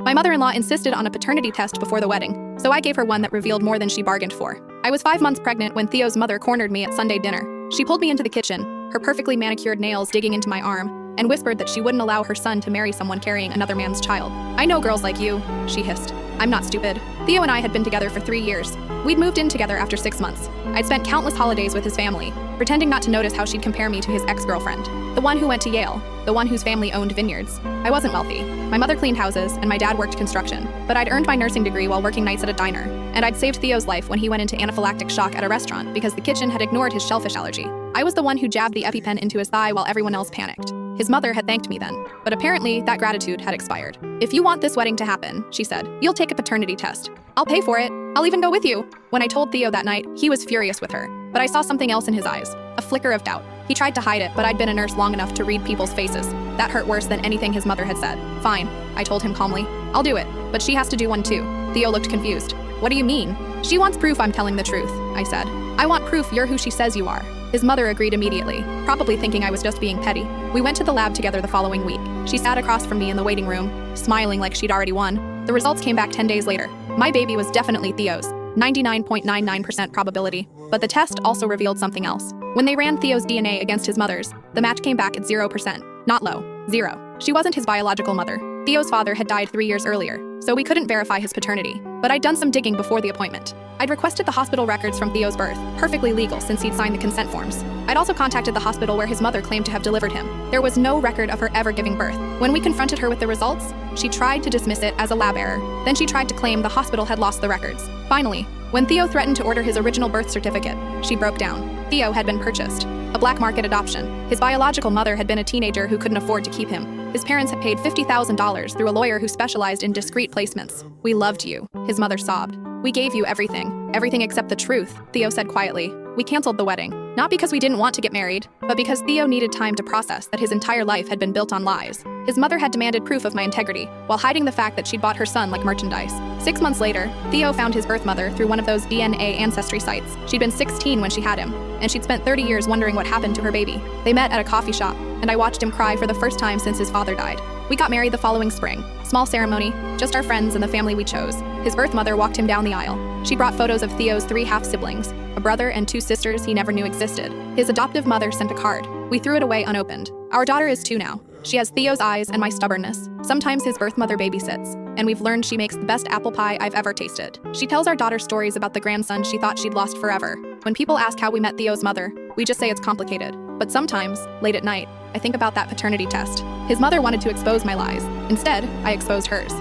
My mother-in-law insisted on a paternity test before the wedding, so I gave her one that revealed more than she bargained for. I was 5 months pregnant when Theo's mother cornered me at Sunday dinner. She pulled me into the kitchen, her perfectly manicured nails digging into my arm, and whispered that she wouldn't allow her son to marry someone carrying another man's child. "I know girls like you," she hissed. "I'm not stupid." Theo and I had been together for 3 years. We'd moved in together after 6 months. I'd spent countless holidays with his family, pretending not to notice how she'd compare me to his ex-girlfriend, the one who went to Yale, the one whose family owned vineyards. I wasn't wealthy. My mother cleaned houses, and my dad worked construction. But I'd earned my nursing degree while working nights at a diner, and I'd saved Theo's life when he went into anaphylactic shock at a restaurant because the kitchen had ignored his shellfish allergy. I was the one who jabbed the EpiPen into his thigh while everyone else panicked. His mother had thanked me then, but apparently that gratitude had expired. "If you want this wedding to happen," she said, "you'll take a paternity test. I'll pay for it. I'll even go with you." When I told Theo that night, he was furious with her. But I saw something else in his eyes, a flicker of doubt. He tried to hide it, but I'd been a nurse long enough to read people's faces. That hurt worse than anything his mother had said. "Fine," I told him calmly. "I'll do it, but she has to do one too." Theo looked confused. "What do you mean?" "She wants proof I'm telling the truth," I said. "I want proof you're who she says you are." His mother agreed immediately, probably thinking I was just being petty. We went to the lab together the following week. She sat across from me in the waiting room, smiling like she'd already won. The results came back 10 days later. My baby was definitely Theo's, 99.99% probability. But the test also revealed something else. When they ran Theo's DNA against his mother's, the match came back at 0%. Not low, 0. She wasn't his biological mother. Theo's father had died 3 years earlier, so we couldn't verify his paternity. But I'd done some digging before the appointment. I'd requested the hospital records from Theo's birth, perfectly legal since he'd signed the consent forms. I'd also contacted the hospital where his mother claimed to have delivered him. There was no record of her ever giving birth. When we confronted her with the results, she tried to dismiss it as a lab error. Then she tried to claim the hospital had lost the records. Finally, when Theo threatened to order his original birth certificate, she broke down. Theo had been purchased, a black market adoption. His biological mother had been a teenager who couldn't afford to keep him. His parents had paid $50,000 through a lawyer who specialized in discreet placements. "We loved you," his mother sobbed. "We gave you everything. Everything except the truth," Theo said quietly. "We canceled the wedding. Not because we didn't want to get married, but because Theo needed time to process that his entire life had been built on lies. His mother had demanded proof of my integrity, while hiding the fact that she'd bought her son like merchandise. 6 months later, Theo found his birth mother through one of those DNA ancestry sites. She'd been 16 when she had him, and she'd spent 30 years wondering what happened to her baby. They met at a coffee shop, and I watched him cry for the first time since his father died. We got married the following spring. Small ceremony, just our friends and the family we chose. His birth mother walked him down the aisle. She brought photos of Theo's 3 half-siblings, a brother and 2 sisters he never knew existed. His adoptive mother sent a card. We threw it away unopened. Our daughter is 2 now. She has Theo's eyes and my stubbornness. Sometimes his birth mother babysits, and we've learned she makes the best apple pie I've ever tasted. She tells our daughter stories about the grandson she thought she'd lost forever. When people ask how we met Theo's mother, we just say it's complicated. But sometimes, late at night, I think about that paternity test. His mother wanted to expose my lies. Instead, I exposed hers.